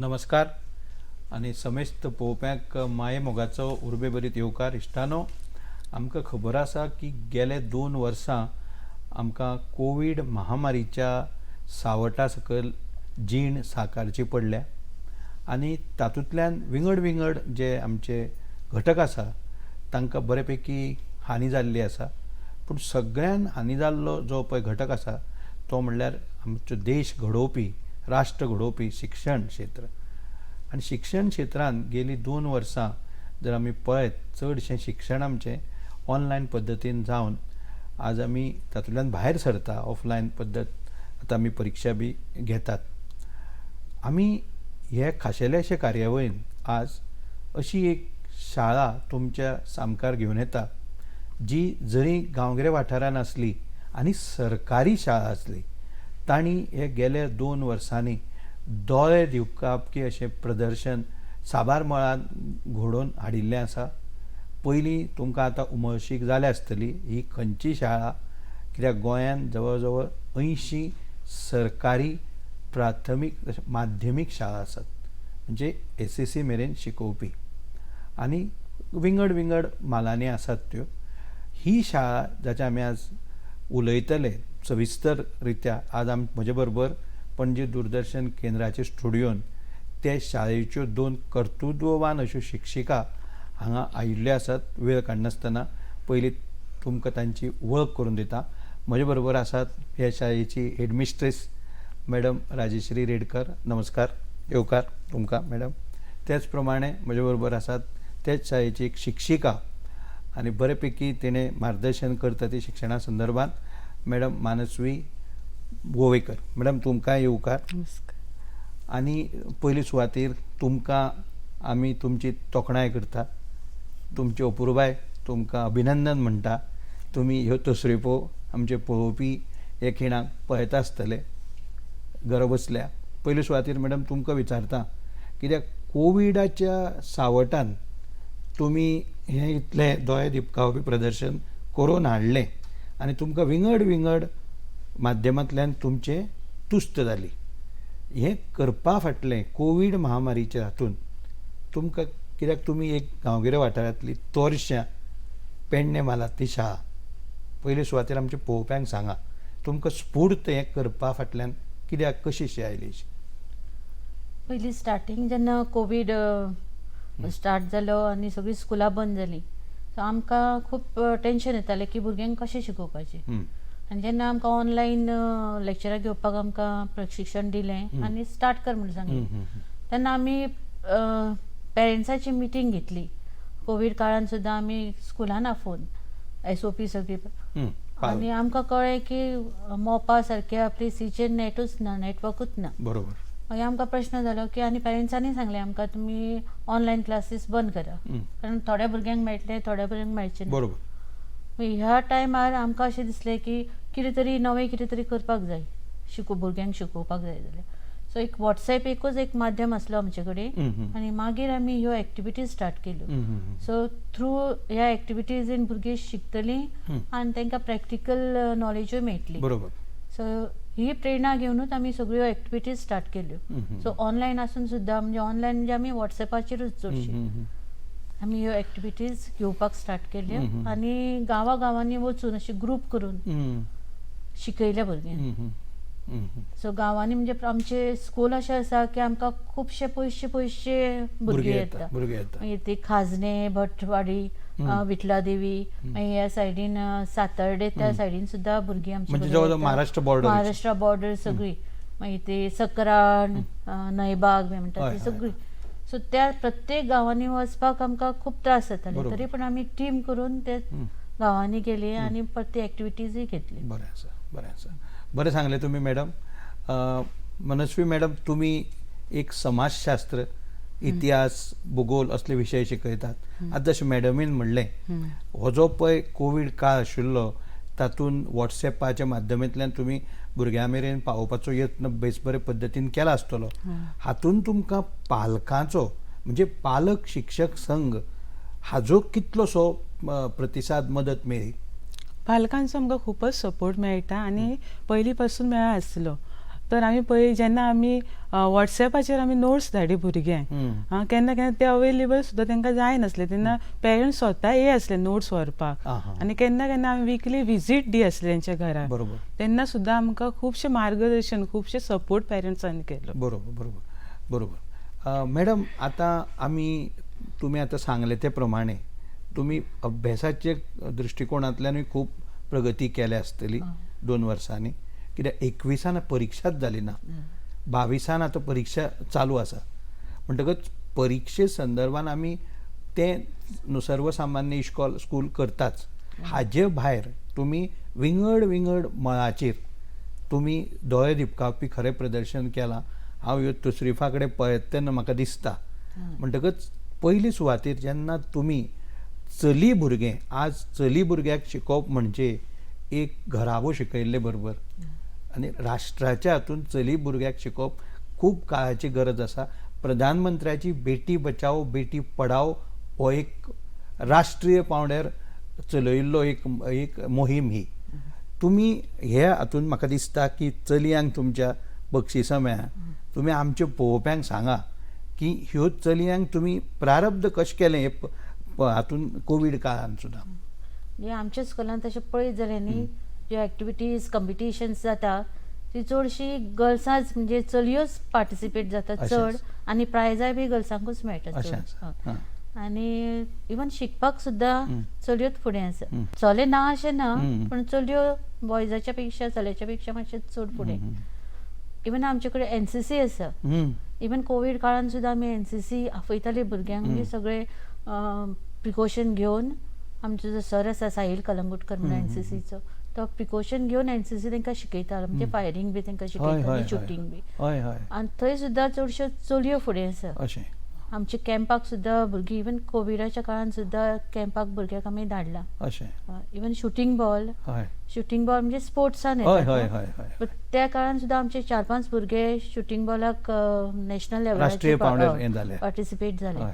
नमस्कार आणि समेस्त पळोवप्यांक माये मोगाचो उर्बे बरीत येवकार इश्टानो. आमकां खबर आसा की गेले 2 वर्सां आमकां कोवीड महामारीच्या सावटा सकयल जीण साकारची पडल्या आनी तातूंतल्यान विंगड विंगड जे आमचे घटक आसा तांकां बऱ्यापैकी हानी जाल्ली आसा. पूण सगळ्यान हानी जाल्लो जो पळय घटक आसा तो म्हणल्यार आमचो देश घडोवपी राष्ट्र घडोवपी शिक्षण क्षेत्र. आनी शिक्षण क्षेत्रांत गेली 2 वर्सां जर आमी पळयत चडशें शिक्षण आमचें ऑनलायन पद्दतीन जावन आज आमी तातूंतल्यान भायर सरता. ऑफलायन पद्दत आतां आमी परिक्षा बी घेतात. आमी हे खाशेलेशे कार्यावळीन आज अशी एक शाळा तुमच्या सामकार घेवन येता जी जरी गांवगिऱ्या वाठारांत आसली आनी सरकारी शाळा आसली तांणी हे गेल्या 2 वर्सांनी दोळे दिवपापकी अशें प्रदर्शन साबार मळान घडोवन हाडिल्लें आसा. पयलीं तुमकां आतां उमळशीक जाल्या आसतली ही खंयची शाळा, कित्याक गोंयांत जवळ जवळ 80 सरकारी प्राथमीक माध्यमीक शाळा आसात, म्हणजे SSC मेरेन शिकोवपी आनी विंगड विंगड मालांनी आसात त्यो. ही शाळा जाचे आमी आज उलयतले सविस्तर रित्या आज म्हजे बरोबर पणजी दूरदर्शन केंद्राचे स्टुडियोन ते शाळेच्यो 2 कर्तुत्ववान अश्यो शिक्षिका हांगा आयिल्ल्यो आसात. वेळ काडनासतना पयलीं तुमकां तांची वळख करून दिता. म्हजे बरोबर आसात ह्या शाळेची हेडमिस्ट्रेस मॅडम राजेश्री रेडकर. नमस्कार, येवकार तुमकां मॅडम. त्याच प्रमाणे म्हजे बरोबर आसात तेच शाळेची एक शिक्षिका आनी बरेपैकी तिणें मार्गदर्शन करता ती शिक्षणा संदर्भात मॅडम मानस्वी गोवेकर. मॅडम तुमकां येवकार. आनी पयली सुवातेर तुमकां आमी तुमची तोखणाय करता. तुमची अपुर्बाय तुमकां अभिनंदन म्हणटा. तुमी ह्यो तसरिपो आमचे पळोवपी हे खिणाक पळयता आसतले घरा बसल्या. पयली सुवातेर मॅडम तुमकां विचारता कित्याक कोविडाच्या सावटान तुमी हें इतलें दोळे दिपकावपी प्रदर्शन करून हाडलें आनी तुमकां विंगड विंगड माध्यमांतल्यान तुमचें तुस्त जाली. हें करपा फाटलें कोवीड महामारीच्या हातूंत तुमकां, कित्याक तुमी एक गांवगिऱ्या वाठारांतली तोरश्यां पेडणे म्हालांतली शाळा, पयले सुवातेर आमच्या पळोवप्यांक सांगा तुमकां स्फूर्त हें करपा फाटल्यान कित्याक कशी शी आयली? पयलीं स्टार्टींग जेन्ना कोवीड स्टार्ट जालो आनी सगळीं स्कुलां बंद जालीं सो आमकां खूब टेंशन येतालें की भुरग्यांक कशें शिकोवपाचें. आनी जेन्ना आमकां ऑनलायन लेक्चरां घेवपाक आमकां प्रशिक्षण दिलें आनी स्टार्ट कर म्हणून सांगलें तेन्ना आमी पेरंट्साची मिटींग घेतली. कोवीड काळान सुद्दां आमी स्कुलान आफोवन SOP सगळी आनी आमकां कळ्ळें की मोपा सारक्या प्लेसीचेर नेटूच ना, नेटवर्कूच ना. बरोबर. मागीर आमकां प्रश्न जालो की आनी पेरंट्सांनी सांगलें आमकां तुमी ऑनलायन क्लासीस बंद करा कारण थोड्या भुरग्यांक मेळटले थोड्या भुरग्यांक मेळचें ना. बरोबर. ह्या टायमार आमकां अशें दिसलें की कितें तरी नवें कितें तरी करपाक जाय, भुरग्यांक शिकोवपाक जाय जाल्यार. सो एक WhatsApp एकूच एक माध्यम आसलो आमचे कडेन आनी मागीर आमी ह्यो एक्टिविटीज स्टार्ट केल्यो. सो थ्रू ह्या एक्टिविटीजीन भुरगीं शिकतलीं आनी तांकां प्रॅक्टिकल नॉलेजूय मेळटली. बरोबर. सो ही प्रेरणा घेवनूच आमी सगळ्यो एक्टिविटीज स्टार्ट केल्यो. सो ऑनलायन आसून सुद्दां म्हणजे ऑनलायन म्हणजे आमी WhatsAppचेरूच चडशी आमी ह्यो एक्टिविटीज घेवपाक स्टार्ट केल्यो आनी गांवांनी वचून अशी ग्रूप करून शिकयल्या भुरग्यांक. सो गांवांनी म्हणजे आमचे स्कूल अशें आसा की आमकां खुबशे पयशे भुरगे येता. मागीर ती खाजने, भटवाडी, विटलादेवी, मागीर ह्या सायडीन सातर्डे त्या सायडीन सुद्दां भुरगीं आमची महाराष्ट्र बॉर्डर सगळी, मागीर ती सकराण, नयबाग बी म्हणटा ती सगळी. सो त्या प्रत्येक गांवांनी वचपाक आमकां खूब त्रास जाताले. तरी पूण आमी टीम करून ते गांवांनी गेली आनी प्रत्येक एक्टिविटीजूय घेतली. बरें आसा, बरें आसा. बरें सांगलें तुमी मॅडम. मनस्वी मॅडम, तुमी एक समाजशास्त्र, इतिहास, भूगोल असले विशय शिकयतात. आतां जशें मॅडमीन म्हणलें हो जो पळय कोवीड काळ आशिल्लो तातूंत WhatsAppच्या माध्यमांतल्यान तुमी भुरग्यां मेरेन पावोवपाचो यत्न बेस बरे पद्दतीन केला आसतलो. हातूंत तुमकां पालकांचो म्हणजे पालक शिक्षक संघ हाजो कितलोसो प्रतिसाद मदत मेळ्ळी? पालकांचो आमकां खूबच सपोर्ट मेळटा आनी पयलीं पासून मेळ्ळा आसलो. तर आमी पळय जेन्ना आमी वॉट्सॅपाचेर आमी नोट्स धाडली भुरग्यांक केन्ना केन्ना ते अवेलेबल सुद्दां तांकां जाय नासले तेन्ना पेरंट्स स्वता ये आसले नोट्स व्हरपाक आनी केन्ना केन्ना आमी विकली विजीट दी आसले तेंच्या घरा बरोबर तेन्ना सुद्दां आमकां खुबशे मार्गदर्शन खुबशे सपोर्ट पेरंट्सांनी केलो. बरोबर बरोबर बरोबर. मॅडम आता आमी तुम्ही आता सांगले ते प्रमाणे तुम्ही अभ्यासाचे दृष्टिकोनांतल्यानूय खूब प्रगती केल्या आसतली 2 वर्सांनी कित्याक 21 परीक्षाच जाली ना 22 आता परीक्षा चालू आसा म्हणटकच परीक्षे संदर्भान आमी ते सर्वसामान्य इश्कॉल स्कूल करताच हाजे भायर तुमी विंगड विंगड मळाचेर तुमी दोळे दिपकावपी खरें प्रदर्शन केलां. हांव ह्यो तसरिफा कडेन पळयत तेन्ना म्हाका दिसता म्हणटकच पयली सुवातेर जेन्ना तुमी चली भुरगें आज चली भुरग्याक शिकोवप म्हणजे एक घराबो शिकयल्ले बरोबर आनी राष्ट्राच्या हातून चली भुरग्याक शिकोवप खूब काळाची गरज आसा. प्रधानमंत्र्याची बेटी बचाओ बेटी पढाओ हो एक राष्ट्रीय पावंड्यार चलयिल्लो एक मोहीम ही तुमी हे हातून म्हाका दिसता की चलयांक तुमच्या बक्षिसां मेळ्ळा तुमी आमचे पळोवप्यांक सांगा की ह्यो चलयांक तुमी प्रारब्ध कशें केलें हे हातून कोविड काळान सुद्दां. म्हणजे आमच्या स्कुलान तशें पळयत जाल्यार न्ही ज्यो एक्टिविटीज कॉम्पिटिशन्स जाता ती चडशी गर्ल्सांच म्हणजे चलयोच पार्टिसिपेट जातात चड आनी प्रायजाय बी गर्ल्सांकूच मेळटा चड. आनी इवन शिकपाक सुद्दां चलयोच फुडें आसा. चले ना अशें ना पूण चलयो बॉयजाच्या पेक्षा चल्याच्या पेक्षा मातशे चड फुडें. इवन आमचे कडेन एनसीसी आसा. इवन कोविड काळान सुद्दां आमी एनसीसी आफयताले भुरग्यांक म्हणजे सगळे प्रिकॉशन घेवन आमचो जो सर आसा साहिल कलंगुटकर म्हणून एनसीसीचो तो प्रिकॉशन घेवन एनसीसी तांकां शिकयतालो म्हणजे फायरींग बी तांकां शिकयताली शूटिंग बी आनी थंय सुद्दां चडश्यो चलयो फुडें आसा. आमच्या कॅम्पाक सुद्दां भुरगीं इवन कोविडाच्या काळान सुद्दां कॅम्पाक भुरग्यांक आमी धाडला. इवन शूटिंग बॉल म्हणजे स्पोर्ट्सान येता त्या काळान सुद्दां आमचे 4-5 भुरगे शूटिंग बॉलाक नॅशनल लेवलाचेर पार्टिसिपेट जाले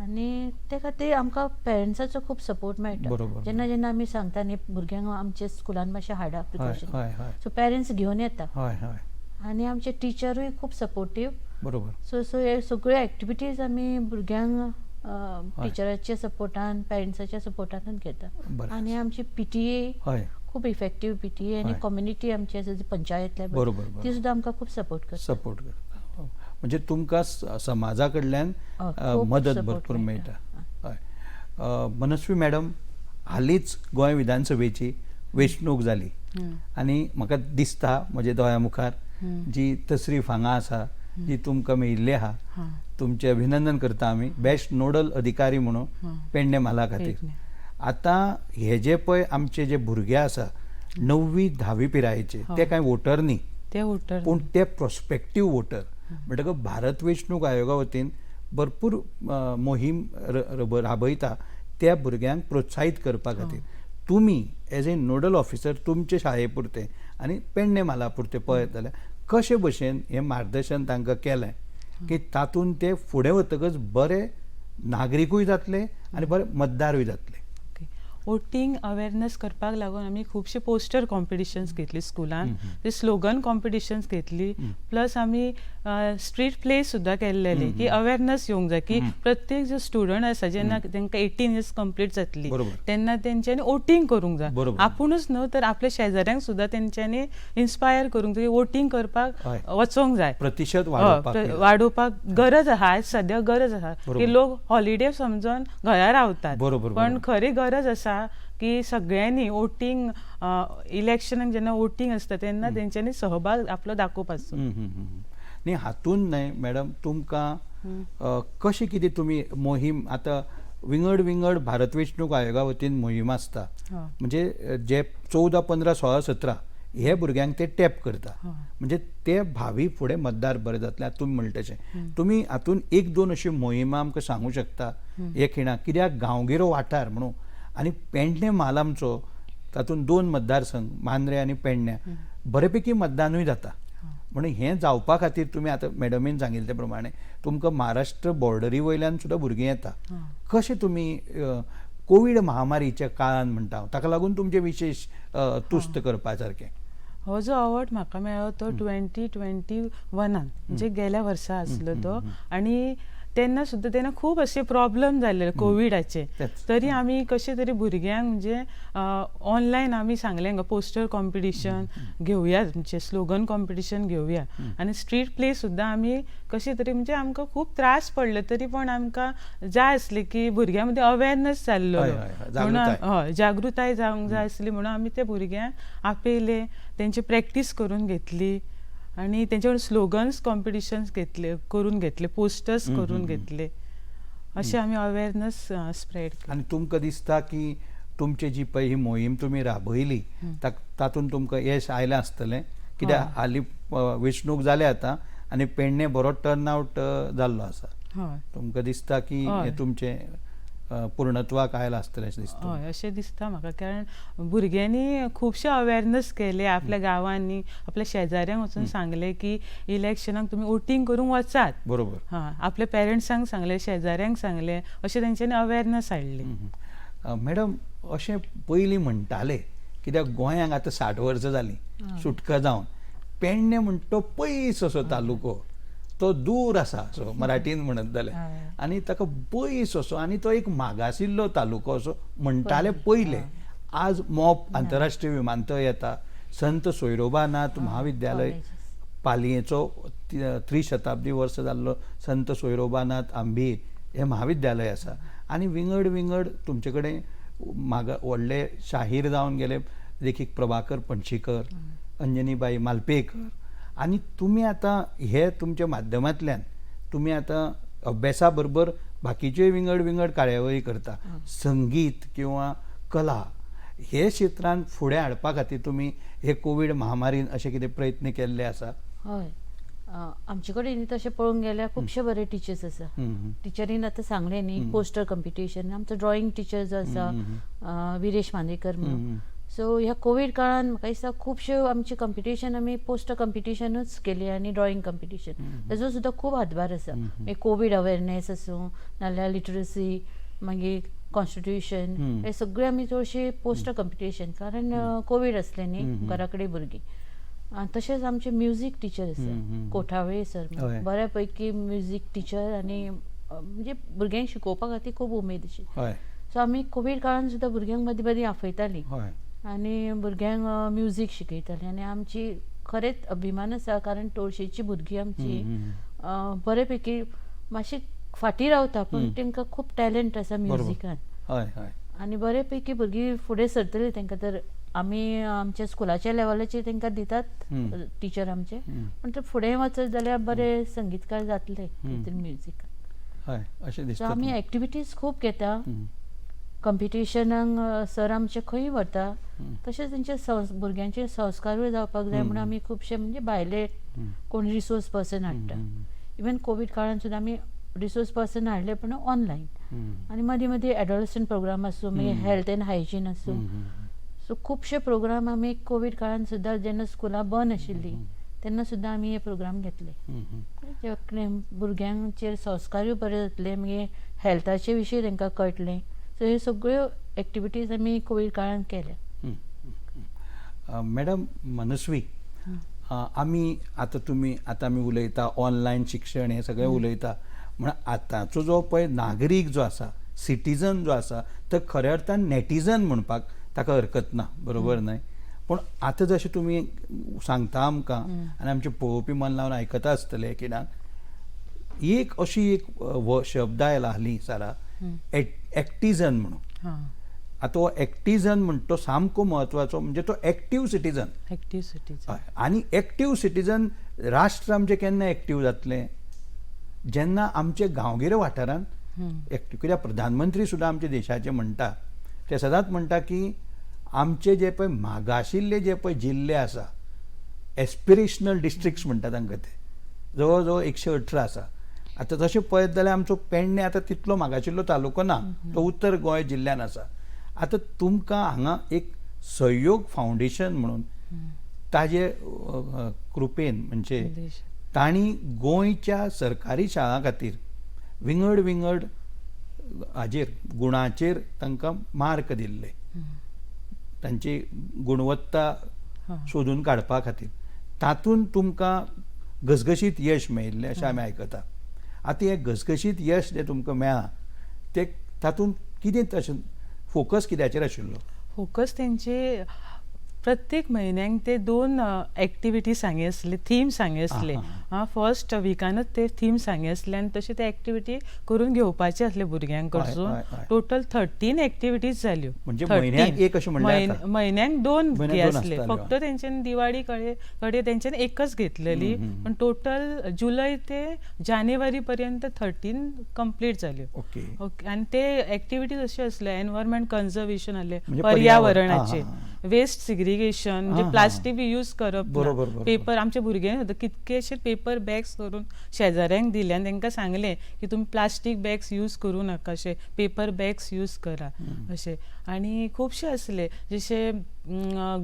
आनी ते खातीर आमकां पेरंट्साचो खूब सपोर्ट मेळटा. जेन्ना जेन्ना आमी सांगता न्ही भुरग्यांक आमच्या स्कुलान मातशें हाडा प्रिकॉशन सो पेरंट्स घेवन येता आनी आमचे टिचरूय खूब सपोर्टीव. सो हे सगळ्यो एक्टिविटीज आमी भुरग्यांक टिचराच्या सपोर्टान पेरंट्साच्या सपोर्टानूच घेता. आनी आमची PTA खूब इफेक्टीव PTA आनी कम्युनिटी आमची आसा पंचायत लेवल ती सुद्दां आमकां खूब सपोर्ट करता. म्हणजे तुमकां समाजा कडल्यान मदत भरपूर मेळटा. हय मनस्वी मॅडम हालींच गोंय विधानसभेची वेंचणूक जाली आनी म्हाका दिसता म्हज्या दोळ्या मुखार जी तसरीफ हांगा आसा जी तुमकां मेळिल्ली आहा तुमचें अभिनंदन करता आमी बेस्ट नोडल अधिकारी म्हणून पेडणे म्हाला खातीर. आतां हे जे पळय आमचे जे भुरगे आसा 9वी 10वी पिरायेचे ते कांय वोटर न्ही पूण ते प्रोस्पेक्टीव वोटर म्हणटकच भारत वेंचणूक आयोगा वतीन भरपूर मोहीम राबयता त्या भुरग्यांक प्रोत्साहीत करपा खातीर. तुमी एज ए नोडल ऑफिसर तुमचे शाळे पुरते आनी पेडणे म्हाला पुरते पळयत जाल्यार कशे भशेन हें मार्गदर्शन तांकां केलें की तातूंत ते फुडें वतकच बरे नागरिकूय जातले आनी बरे मतदारूय जातले. वोटींग अवेरनेस करपाक लागून आमी खुबशे पोस्टर कॉम्पिटिशन्स घेतली स्कुलान ते स्लोगन कॉम्पिटिशन्स घेतली प्लस आमी स्ट्रीट प्ले सुद्दां केल्लेली की अवेरनेस येवंक जाय की प्रत्येक जो स्टुडंट आसा जेन्ना तांकां 18 इयर्स कंप्लीट जातली तेन्ना तेंच्यांनी वोटींग करूंक जाय. आपुणूच न्हू तर आपल्या शेजाऱ्यांक सुद्दां तेंच्यांनी इन्स्पायर करूंक जाय वोटींग करपाक वचोंक जाय. प्रतिशत वाडोवपाक गरज आहा आज सद्या गरज आहा की लोक हॉलिडे समजून घरा रावतात पण खरी गरज आसा की सगळ्यांनी वोटींग इलेक्शनाक जेन्ना वोटींग आसता तेन्ना तेंच्यांनी सहभाग आपलो दाखोवपाचो. न्ही हातून न्हय मॅडम तुमकां कशी कितें तुमी मोहीम आतां विंगड विंगड भारत वेंचणूक आयोगा वतीन मोहीम आसता म्हणजे जे 14, 15, 16, 17 हे भुरग्यांक ते टॅप करता म्हणजे ते भावी फुडें मतदार बरे जातले. तुमी म्हणटा तशें तुमी हातून 1-2 अशी मोहिमा आमकां सांगूं शकता हे खिणा कित्याक गांवगिरो वाठार म्हणून आनी पेडणे म्हाल आमचो तातूंत 2 मतदारसंघ मांद्रे आनी पेडण्या बरेपैकी मतदानूय जाता म्हणून हें जावपा खातीर तुमी आतां मॅडमीन सांगिल्ले प्रमाणे तुमकां महाराष्ट्र बॉर्डरी वयल्यान सुद्दां भुरगीं येता. कशें तुमी कोविड महामारीच्या काळान म्हणटा ताका लागून तुमचें विशेष तुस्त करपा सारकें. हो जो अवॉर्ड म्हाका मेळ्ळो तो 2021 म्हणजे गेल्या वर्सा आसलो तो. आणि तेन्ना सुद्दां तेन्ना खूब अशे प्रॉब्लेम जाल्ले कोविडाचे. तेच. तरी आमी कशे तरी भुरग्यांक म्हणजे ऑनलायन आमी सांगलें हांगा पोस्टर कॉम्पिटिशन घेवया, म्हणजे स्लोगन कॉम्पिटिशन घेवया. आनी स्ट्रीट प्ले सुद्दां आमी कशे तरी म्हणजे आमकां खूब त्रास पडले तरी पण आमकां जाय आसले की भुरग्यां मदीं अवेरनस जाल्लो हय, हय, हय, म्हणून जागृताय. हय जागृताय जावंक जाय आसली म्हणून आमी ते भुरग्यांक आपयले, तेंची प्रॅक्टीस करून घेतली आणि तेंचे स्लोगन्स कॉम्पिटिशन्स करून घेतले, पोस्टर्स करून घेतले. अशें आमी अवेरनस स्प्रेड केली. आनी तुमकां दिसता की तुमची जी पळय ही मोहीम तुमी राबयली तातूंत तुमकां यश आयलें आसतलें, कित्याक हालीं वेंचणूक जाले आतां आनी पेडणे बरो टर्न आवट जाल्लो आसा. हय तुमकां दिसता की हय. हें तुमचें पूर्णत्वाक आयलां आसतलें अशें दिसता? हय अशें दिसता म्हाका, कारण भुरग्यांनी खुबशे अवेरनस केले आपल्या गांवांनी, आपल्या शेजाऱ्यांक वचून सांगले की इलेक्शनाक तुमी वोटींग करूंक वचात. बरोबर. हां आपल्या पेरंट्सांक सांगले, शेजाऱ्यांक सांगले, अशें तेंच्यांनी अवेरनस हाडली. मॅडम अशें पयलीं म्हणटाले, कित्याक गोंयांक आतां 60 वर्सां जालीं सुटका जावन, पेडणे म्हणटा तो पयस असो तालुको, तो दूर आसा असो मराठीन म्हणत जाल्यार, आनी ताका पयस असो आनी तो एक मागासिल्लो तालुको असो म्हणटाले पयले. आज मोप आंतरराष्ट्रीय विमानतळ येता, संत सोयरोबानाथ महाविद्यालय पालयेचो 300 वर्स जाल्लो संत सोयरोबानाथ आंबीर हें महाविद्यालय आसा. आनी विंगड विंगड तुमचे कडेन व्हडले शाहीर जावन गेले, देखीक प्रभाकर पणशीकर, अंजनीबाई मालपेकर. आनी तुमी आतां हे तुमच्या माध्यमांतल्यान तुमी आतां अभ्यासा बरोबर बाकीच्योय विंगड विंगड कार्यावळी करता. संगीत किंवा कला हे क्षेत्रांत फुडें हाडपा खातीर तुमी हे कोवीड महामारीन अशे कितें प्रयत्न केल्ले आसा? हय आमचे कडेन तशें पळोवंक गेल्यार खुबशे बरे टिचर्स आसा. टिचरीन आतां सांगलें न्ही पोस्टर कॉम्पिटिशन, आमचो ड्रॉइंग टिचर जो आसा विरेश मांद्रेकर म्हणून. सो ह्या कोवीड काळान म्हाका दिसता खुबश्यो आमची कॉम्पिटिशन आमी पोस्टर कॉम्पिटिशनूच केली आनी ड्रॉइंग कॉम्पिटिशन ताजो सुद्दां खूब हातभार आसा. मागीर कोवीड अवेरनेस आसूं नाल्यार लिटरसी, मागीर कॉन्स्टिट्यूशन, हे सगळे आमी चडशे पोस्टर कॉम्पिटिशन, कारण कोवीड आसलें न्ही घरा कडेन भुरगीं. तशेंच आमचे म्युजीक टीचर आसा कोठावळे सर, बऱ्या पैकी म्युजीक टीचर आनी म्हणजे भुरग्यांक शिकोवपा खातीर खूब उमेद अशी. सो आमी कोवीड काळान सुद्दां भुरग्यांक मदीं मदीं आपयतालीं आनी भुरग्यांक म्युजीक शिकयतालीं. आनी आमची खरेंच अभिमान आसा, कारण तोळशेची भुरगीं आमची बरे पैकी मातशी फाटीं रावता पूण तांकां खूब टॅलंट आसा म्युजिकान. आनी बरे पैकी भुरगीं फुडें सरतलीं. तांकां तर आमी आमच्या स्कुलाच्या लेवलाचेर तांकां दितात टिचर आमचे, पूण ते फुडें वचत जाल्यार बरे संगीतकार जातले म्युजिकान. अशें सो दिसता. आमी एक्टिविटीज खूब घेता. कॉम्पिटिशनाक सर आमचे खंय व्हरता, तशेंच तेंचे भुरग्यांचे संस्कारूय जावपाक जाय म्हणून आमी खुबशे म्हणजे भायले कोण रिसोर्स पर्सन हाडटा. इवन कोवीड काळान सुद्दां आमी रिसोर्स पर्सन हाडले पूण ऑनलायन. आनी मदीं मदीं एडोलसंट प्रोग्राम आसूं, मागीर हेल्थ एंड हायजीन आसूं. सो खुबशे प्रोग्राम आमी कोवीड काळान सुद्दां जेन्ना स्कुलां बंद आशिल्लीं तेन्ना सुद्दां आमी हे प्रोग्राम घेतले. जे कडेन भुरग्यांचेर संस्कारूय बरे जातले, मागीर हेल्थाचे विशीं तांकां कळटलें. सो ह्यो सगळ्यो एक्टिविटीज आमी कोवीड काळान केल्या. मॅडम मनस्वी, आमी आतां आमी उलयता ऑनलायन शिक्षण हें सगळें उलयता, म्हण आतांचो जो पळय नागरीक जो आसा, सिटीजन जो आसा, तो खऱ्या अर्थान नेटिजन म्हणपाक ताका हरकत ना, बरोबर न्हय? पूण आतां जशें तुमी सांगता आमकां आनी आमचे पळोवपी मन लावन आयकता आसतले कित्याक एक अशी एक शब्द आयला हालीं सारा, एक्टिजन म्हणून. आतां हो एक्टिजन म्हणटा तो सामको म्हत्वाचो, म्हणजे तो एक्टीव सिटीजन. आनी एक्टीव सिटीजन राष्ट्र आमचें केन्ना एक्टीव जातलें? जेन्ना आमचे गांवगिरे वाठारांत एक्टीव. कित्याक प्रधानमंत्री सुद्दां आमच्या देशाचे म्हणटा, ते सदांच म्हणटा की आमचे जे पळय मागाशिल्ले जे पळय जिल्ले आसा, एस्पिरेशनल डिस्ट्रिक्ट्स म्हणटा तांकां, ते जवळ जवळ 118 आसा. आतां तशें पळयत जाल्यार आमचो पेडणे आतां तितलो मागाशिल्लो तालुको ना, तो उत्तर गोंय जिल्ल्यान आसा. आतां तुमकां हांगा एक सहयोग फावंडेशन म्हणून ताजे कृपेन म्हणजे तांणी गोंयच्या सरकारी शाळां खातीर विंगड विंगड हाजेर गुणाचेर तांकां मार्क दिल्ले, तांची गुणवत्ता सोदून काडपा खातीर तातूंत तुमकां घसघशीत यश मेळिल्लें अशें आमी आयकता. आतां हें घसघशीत यश जें तुमकां मेळ्ळां तें तातूंत कितें तशें फोकस कित्याचेर आशिल्लो? फोकस तेंचे प्रत्येक म्हयन्याक ते 2 एक्टिविटी सांगे आसले, थीम सांगे आसले. फर्स्ट विकानूच ते थीम सांगे आसले आनी तशे ते एक्टिविटी करून घेवपाचे आसले भुरग्यांक कडसून. टोटल 13 एक्टिविटीज जाल्यो. म्हणजे म्हयन्याक एक अशें म्हणल्यार जाता? म्हयन्याक 2 म्हयन्याक दोन आसले. आसताल्यो. फक्त तेंच्यानी दिवाळी कडे तेंच्यानी एकच घेतलेली. पण टोटल जुलय ते जानेवारी पर्यंत 13 कंप्लीट जाल्यो. ओके. आनी ते एक्टिविटीज अशे असले एनवायरमेंट कन्झर्वेशन आसले, म्हणजे पर्यावरणाचे, वेस्ट सिग्रिगेशन, म्हणजे प्लास्टीक यूज करप ना. बरोबर. पेपर आमच्या भुरग्यांनी सुद्दां कितकेशे पेपर बॅग्स करून शेजाऱ्यांक दिले आनी तांकां सांगलें की तुमी प्लास्टीक बॅग्स यूज करूं नाका, अशे पेपर बॅग्स यूज करा अशे. आनी खुबशे आसले जशे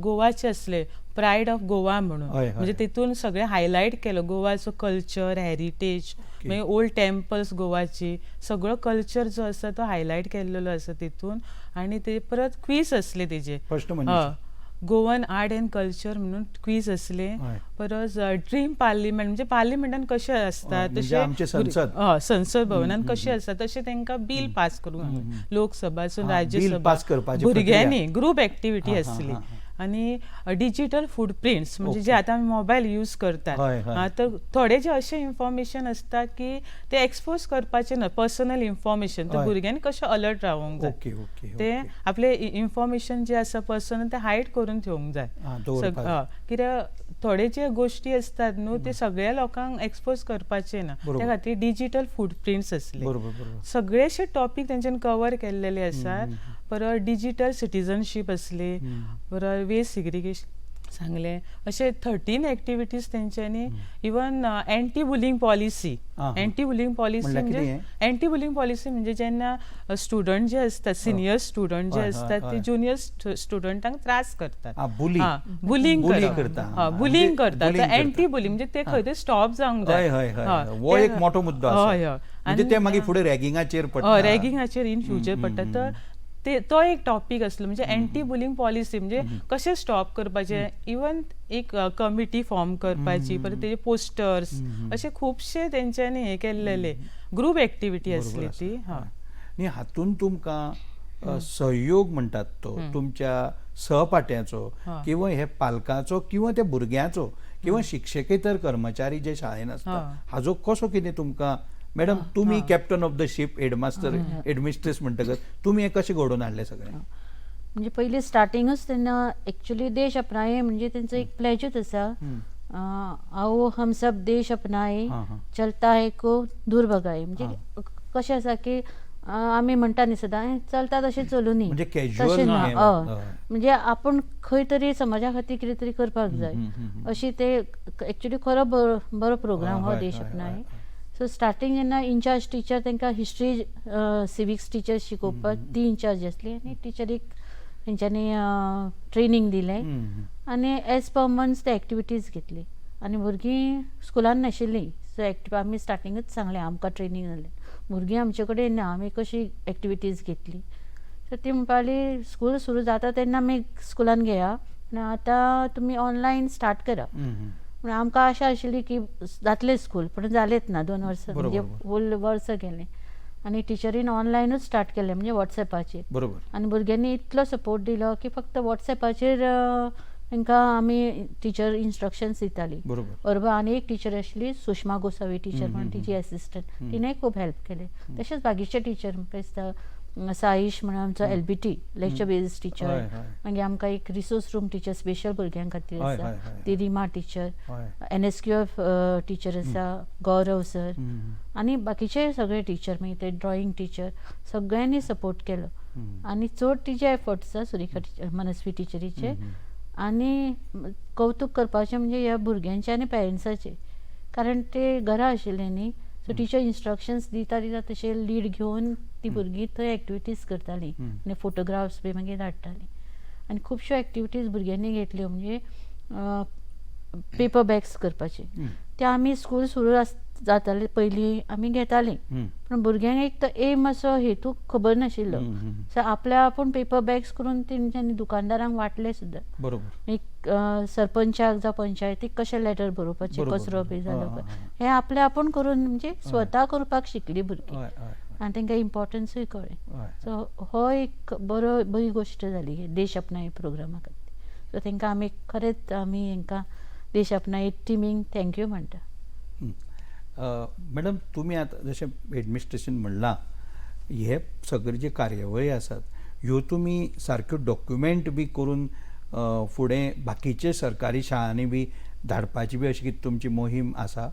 गोवाचे आसले प्रायड ऑफ गोवा म्हणून. म्हणजे तितून सगळें हायलायट केलो गोवाचो कल्चर, हेरिटेज, मागीर ओल्ड टेम्पल्स गोवाची, सगळो कल्चर जो आसा तो हायलायट केल्लो आसा तितून. आनी ते परत क्वीज असले तेजे, गोवन आर्ट एंड कल्चर म्हणून क्वीज असले. परत ड्रीम पार्लिमेंट, म्हणजे पार्लिमेंटान कशें आसता तशें संसद भवनान कशें आसता तशें तांकां बील पास करूंक, लोकसभासून राज्यसभा भुरग्यांनी ग्रूप एक्टिविटी आसली. आनी डिजिटल फुटप्रिंट्स, म्हणजे जे आतां आमी मोबायल यूज करतात, तर थोडे जे अशें इन्फॉर्मेशन आसता की ते एक्सपोज करपाचें ना, पर्सनल इन्फॉर्मेशन. तर भुरग्यांनी कशें अलर्ट रावूंक जाय, ते आपले इन्फॉर्मेशन जे आसा पर्सनल ते हायड करून ठेवूंक जाय. कित्याक थोडे जे गोश्टी असतात न्हू ते सगळ्या लोकांक एक्सपोज करपाचे ना, त्या खातीर डिजिटल फुटप्रिंट्स असले. सगळेशे टॉपिक तेंच्यानी कवर केल्लेले आसात. परत डिजिटल सिटीजनशीप असली, परत वेस्ट सिग्रिगेशन सांगले, अशे 13 एक्टिविटीज तेंच्यांनी. इवन एंटी बुलिंग पॉलिसी म्हणजे जेन्ना स्टुडंट जे असतात, सिनियर स्टुडंट जे असतात ते ज्युनियर स्टुडंटांक त्रास करतात, बुलिंग करतात. एंटी बुलिंग म्हणजे ते खंय तरी स्टॉप जावंक जाय. हो एक मोठो मुद्दो आसा. म्हणजे ते मागीर फुडें रॅगिंगाचेर पडटा, रॅगिंगाचेर इन फ्युचर पडटा. तर तो एक टॉपिक असलो, म्हणजे एंटी बुलिंग पॉलिसी म्हणजे कशें स्टॉप करपाचे. इवन एक कमिटी फॉर्म करपाची, परत तेजे पोस्टर्स, अशे खुबशे तेंच्यांनी हे केल्लेले. ग्रूप एक्टिविटी असली ती. आनी हातूंत तुमकां सहयोग म्हणटात तो तुमच्या सहपाठ्याचो किंवा हे पालकाचो किंवा त्या भुरग्याचो किंवा शिक्षकेतर कर्मचारी जे शाळेन आसता हाजो कसो कितें तुमकां? मॅडम, तुम्ही captain of the ship, headmaster, headmistress म्हणटकच तुम्ही हे कशें घडोवन हाडले सगळें? म्हणजे पयलीं स्टार्टिंगूच तेन्ना एक्चुअली देश अपनाये म्हणजे तेंचो एक प्लेजूच आसा, आओ हम सब देश अपनाये, चलता है को दूर भगाये. म्हणजे कशें आसा की आमी म्हणटा न्ही सदां चलता तशें चलूं न्ही, तशें ना. म्हणजे आपूण खंय तरी समाजा खातीर कितें तरी करपाक जाय अशी ते एक्चुअली खरो बरो प्रोग्राम हो देश अपनाये. सो स्टार्टींग जेन्ना इंचार्ज टिचर तांकां हिस्ट्री, सिविक्स टिचर शिकोवपाक ती इंचार्ज आसली आनी टिचरीक तेंच्यांनी ट्रेनींग दिलें आनी एज पर मंथ्स ते एक्टिविटीज घेतली. आनी भुरगीं स्कुलान नाशिल्लीं, सो आमी स्टार्टिंगूच सांगलें आमकां ट्रेनींग जालें, भुरगीं आमचे कडेन ना, आमी कशी एक्टिविटीज घेतली. सो ती म्हणपाली स्कूल सुरू जाता तेन्ना आमी स्कुलान घेया आनी आतां तुमी ऑनलायन स्टार्ट करा. म्हणून आमकां आशा आशिल्ली की जातलें स्कूल, पूण जालेंच ना. 2 वर्सां म्हणजे फूल वर्स गेलें आनी टिचरीन ऑनलायनूच स्टार्ट केलें, म्हणजे वॉट्सॅपाचेर. आनी भुरग्यांनी इतलो सपोर्ट दिलो की फक्त वॉट्सॅपाचेर तांकां आमी टिचर इन्स्ट्रक्शन्स दिताली. बरोबर. आनी एक टीचर आशिल्ली सुषमा गोसावी टीचर म्हणून, तिची एसिस्टंट, तिणेंय खूब हेल्प केलें. तशेंच बाकीचे टीचर म्हाका दिसता साईश म्हणून आमचो LBT लेक्चर बेज टीचर, मागीर आमकां एक रिसोर्स रूम टीचर स्पेशल भुरग्यां खातीर आसा, ती रिमा टीचर, NSQF टीचर आसा, गौरव सर, आनी बाकीचे सगळे टीचर, मागीर ते ड्रॉइंग टीचर, सगळ्यांनी सपोर्ट केलो. आनी चड तिचे एफर्ट्स आसा सुरेखा टीचर, मनस्वी टीचरीचे. आनी कौतूक करपाचें म्हणजे ह्या भुरग्यांचे आनी पेरंट्साचे, कारण ते घरा आशिल्ले न्ही, सो टीचर इन्स्ट्रक्शन्स दिता तशें लीड घेवन ती भुरगीं थंय एक्टिविटीज करतालीं आनी फोटोग्राफ्स बी मागीर धाडटालीं. आनी खुबश्यो एक्टिविटीज भुरग्यांनी घेतल्यो, म्हणजे पेपर बॅग्स करपाचे. ते आमी स्कूल सुरू जाताले पयलीं आमी घेतालीं हम्म. पूण भुरग्यांक एक तो एम असो हेतू खबर नाशिल्लो. सो आपल्या आपूण पेपर बॅग्स करून तेंच्यांनी दुकानदारांक वाटले सुद्दां. बरोबर. एक सरपंचाक जावं पंचायतीक कशें लेटर बरोवपाचें, बरोबर. कचरो बी जालो हय, पळय, हय, हय. हें आपलें आपूण करून म्हणजे स्वता करपाक शिकलीं भुरगीं हय हय आनी तांकां इम्पॉर्टन्सूय कळ्ळें. हय. सो हो एक बरी गोश्ट जाली हे देश अपनाय प्रोग्रामा खातीर. सो तांकां आमी खरेंच आमी हांकां देश अपनाय टिमींक थँक्यू म्हणटा. मॅडम तुमी आतां जशें एडमिनिस्ट्रेशन म्हणलां हे सगळे जे कार्यावळी आसात ह्यो तुमी सारक्यो डॉक्युमेंट बी करून फुडें बाकीचे सरकारी शाळांनी बी धाडपाची बी अशी कितें तुमची मोहीम आसा?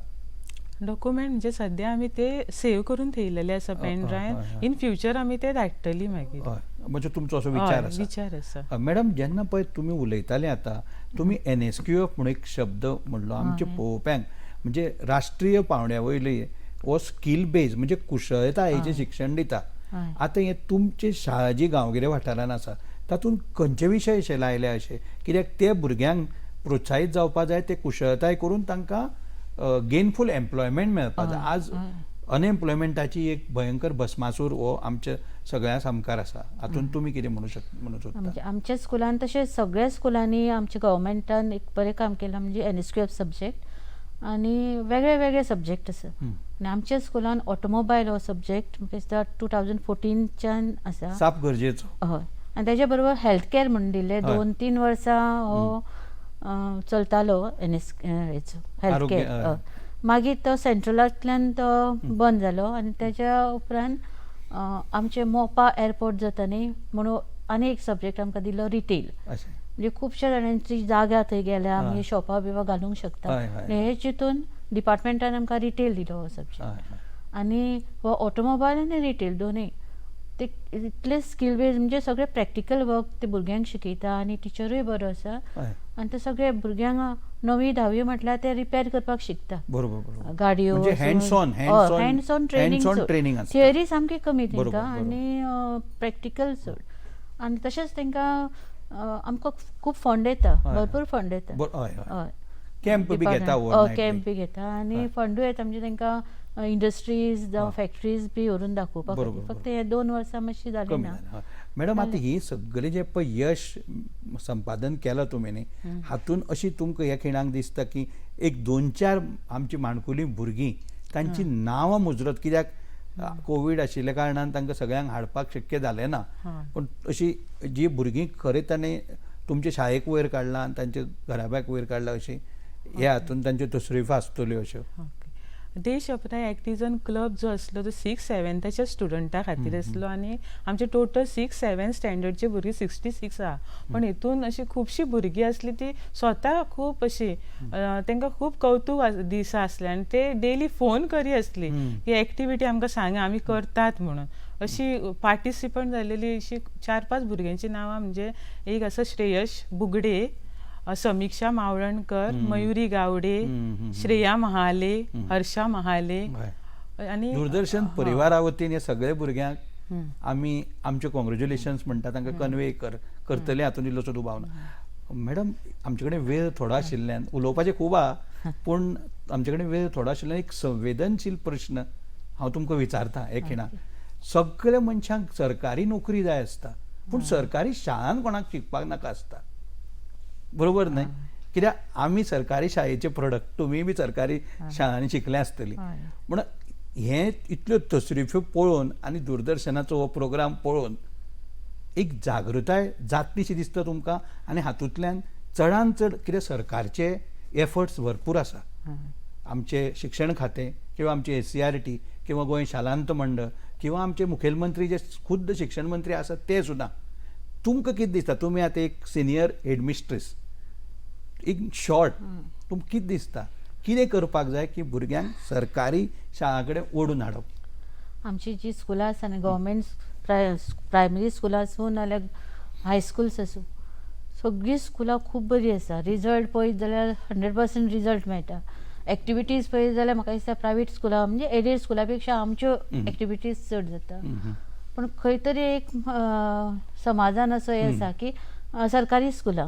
डॉक्युमेंट म्हणजे सध्या आमी ते सेव्ह करून थेयलेले आसा पेन हय, ड्रायव्ह. हय. इन फ्युचर आमी ते धाडटली मागीर. हय म्हणजे तुमचो असो विचार हय, आसा? विचार आसा. मॅडम जेन्ना पळय तुमी उलयताले आतां तुमी NSQF म्हणून एक शब्द म्हणलो आमचे पळोवप्यांक म्हणजे राष्ट्रीय पावंड्या वयली हो स्कील बेज म्हणजे कुशळटायेचें शिक्षण दिता. हय. आतां हे तुमचे शाळा जी गांवगिऱ्या वाठारांत आसा तातूंत खंयचे विशय अशे लायले अशे कित्याक ते भुरग्यांक प्रोत्साहीत जावपा जाय ते कुशळटाय करून तांकां गेनफूल एम्प्लॉयमेंट मेळपा जाय. आज अनएम्प्लॉयमेंटाची एक भयंकर भस्मासूर हो आमच्या सगळ्या सामकार आसा. हातूंत तुमी कितें म्हणू सोदता? म्हणजे आमच्या स्कुलान तशें सगळ्या स्कुलांनी आमच्या गव्हर्मेंटान एक बरें काम केलां म्हणजे NSQF सब्जेक्ट आनी वेगळे वेगळे सब्जेक्ट आसा. आनी आमच्या स्कुलान ऑटोमोबायल हो सब्जेक्ट म्हाका दिसता 2014च्यान आसा. साप गरजेचो. हय. आनी तेच्या बरोबर हेल्थ कॅर म्हणून दिले 2-3 वर्सां हो चलतालो हेचो हेल्थ आरोग्य, कॅर. मागीर तो सेंट्रलांतल्यान तो बंद जालो आनी तेच्या उपरांत आमचे मोपा एअरपोर्ट जाता न्ही म्हणून आनी एक सब्जेक्ट आमकां दिलो रिटेल. अशें म्हणजे खुबश्या जाणांची जागा थंय गेल्या आमी शॉपां बिपां घालूंक शकता. हय, हय. हे चितून डिपार्टमेंटान आमकां रिटेल दिलो हो सब्जेक्ट. हय, हय. आनी हो ऑटोमोबायल आनी रिटेल दोनूय ते इतले स्कील बेज म्हणजे सगळे प्रॅक्टिकल वर्क ते भुरग्यांक शिकयता आनी टिचरूय बरो आसा. हय. आनी ते सगळे भुरग्यांक 9वी 10वी म्हटल्यार ते रिपेर करपाक शिकता. बरोबर बरोबर. गाडयो म्हणजे hands on training आसता. थियरी सामकी कमी बरोबर, तांकां बरोबर. आनी प्रॅक्टिकल चड. आनी तशेंच तांकां आमकां खूब फंड येता, हय, भरपूर फंड येता. हय हय. हय. कॅम्प बी घेता कॅम्प बी घेता आनी फंडूय येता म्हणजे तांकां इंडस्ट्रीज जावं फॅक्टरीज बी व्हरून दाखोवपाक बरोबर, खातीर. फक्त हे 2 वर्सां मातशी जाली कमी ना. जालें. हय. मॅडम आतां ही सगळें जे पळय यश संपादन केलां तुमी न्ही हातूंत अशी तुमकां ह्या खिणाक दिसता की एक 2-4 आमची माणकुली भुरगीं तांची नांवां मुजरत कित्याक कोवीड आशिल्ल्या कारणान तांकां सगळ्यांक हाडपाक शक्य जालें ना. पूण अशी जी भुरगीं खरें ताणें तुमचे शाळेक वयर काडलां आनी तांच्या घराब्याक वयर काडलां अशी ह्या हातूंत तांच्यो तसरिफा आसतल्यो अश्यो. देश अपनाय एक्टिजन क्लब जो आसलो तो 6-7च्या स्टुडंटा खातीर आसलो आनी आमचे टोटल 6-7 स्टँडर्डचे भुरगीं 66 आहा. पण हितून अशी खुबशीं भुरगीं आसली ती स्वता खूब अशी तांकां खूब कौतूक दिसा आसले आनी ते डेली फोन करी आसली ही एक्टिविटी आमकां सांगा आमी करतात म्हणून. अशी पार्टिसिपंट जालेली अशी 4-5 भुरग्यांची नांवां म्हणजे एक आसा श्रेयश बुगडे, समीक्षा मावळणकर, मयुरी गावडे, श्रेया महाले, हर्षा महाले आनी दूरदर्शन परिवारा वतीन हे सगळे भुरग्यांक आमी आमचे कॉंग्रॅच्युलेशन्स म्हणटा तांकां कन्वे करतले हातूंत इल्लोसो दुबाव ना. मॅडम आमचे कडेन वेळ थोडो आशिल्ल्यान उलोवपाचें खूब आहा पूण आमचे कडेन वेळ थोडो आशिल्ल्यान एक संवेदनशील प्रश्न हांव तुमकां विचारता हे खिणाक. सगळ्या मनशांक सरकारी नोकरी जाय आसता पूण सरकारी शाळान कोणाक शिकपाक नाका आसता. बरोबर न्हय? कित्याक आमी सरकारी शाळेचे प्रोडक्ट तुमी बी सरकारी शाळांनी शिकले आसतली म्हण हे इतल्यो तसरिफ्यो पळोवन आनी दूरदर्शनाचो हो प्रोग्राम पळोवन एक जागृताय जातलीशी दिसता तुमकां आनी हातूंतल्यान चडांत चड कितें सरकारचे एफर्ट्स भरपूर आसा. आमचे शिक्षण खातें किंवा आमचे SCRT किंवा गोंय शालांत मंडळ किंवा आमचे मुखेलमंत्री जे खुद्द शिक्षण मंत्री आसात ते सुद्दां तुमकां कितें दिसता? तुमी आतां एक सिनियर हेडमिस्ट्रेस एक शॉर्ट तुमकां कितें दिसता कितें करपाक जाय की भुरग्यांक सरकारी शाळा कडेन ओडून हाडप? आमची जी स्कुलां आसा न्ही गव्हर्मेंट प्रायमरी स्कुलां आसूं नाल्यार हायस्कुल्स आसूं सगळीं स्कुलां खूब बरीं आसा. रिजल्ट पळयत जाल्यार 100% रिजल्ट मेळटा. एक्टिविटीज पळयत जाल्यार म्हाका दिसता प्रायवेट स्कुलां म्हणजे एडेड स्कुलां पेक्षा आमच्यो एक्टिविटीज चड जाता. पण खंय तरी एक समाजान असो हे आसा की सरकारी स्कुलां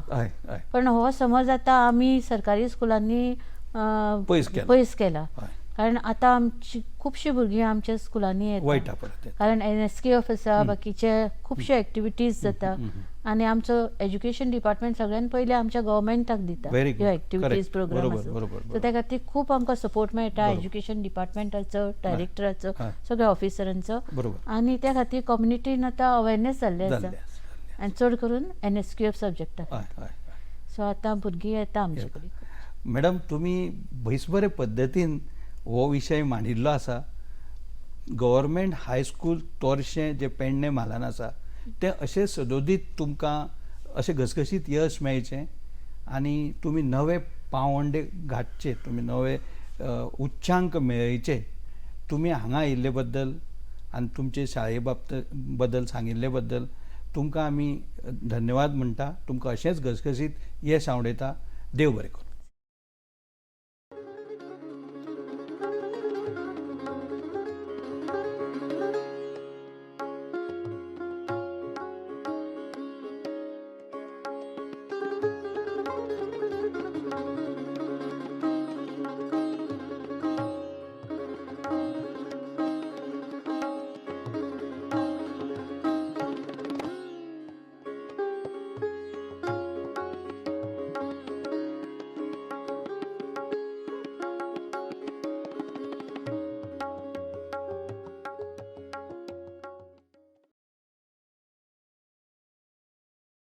पण हो समज आतां आमी सरकारी स्कुलांनी पयस केला कारण आतां आमची खुबशीं भुरगीं आमच्या स्कुलांनी वयटा येता परत कारण NSKF आसा बाकीचे खुबशे एक्टिविटीज जाता आनी आमचो एज्युकेशन डिपार्टमेंट सगळ्यान पयलीं आमच्या गव्हर्मेंटाक दिता Very good. ह्यो एक्टिविटीज Correct. प्रोग्राम बरोबर, बरोबर, सो बरोबर. त्या खातीर खूब आमकां सपोर्ट मेळटा बरोबर. एज्युकेशन डिपार्टमेंटाचो डायरेक्टराचो हय. सगळ्या ऑफिसरांचो बरोबर आनी त्या खातीर कम्युनिटीन आतां अवेरनेस जाल्ले आसा जाल्ले आसा. आनी चड करून NSKF सब्जेक्टाक हय हय सो आतां भुरगीं येता आमचे येता. कडेन मॅडम तुमी बरे पद्दतीन हो विशय मांडिल्लो आसा गव्हर्मेंट हायस्कूल तोरशें जे पेडणे म्हालान आसा तें अशें सदोदीत तुमकां अशें घसघशीत यश मेळचें आनी तुमी नवे पावंडे गाठचे तुमी नवे उच्चांक मेळयचे तुमी हांगा आयिल्ले बद्दल आनी तुमचे शाळे बद्दल सांगिल्ले बद्दल तुमकां आमी धन्यवाद म्हणटा तुमकां अशेंच घसघशीत यश आवडयता देव बरें करूं.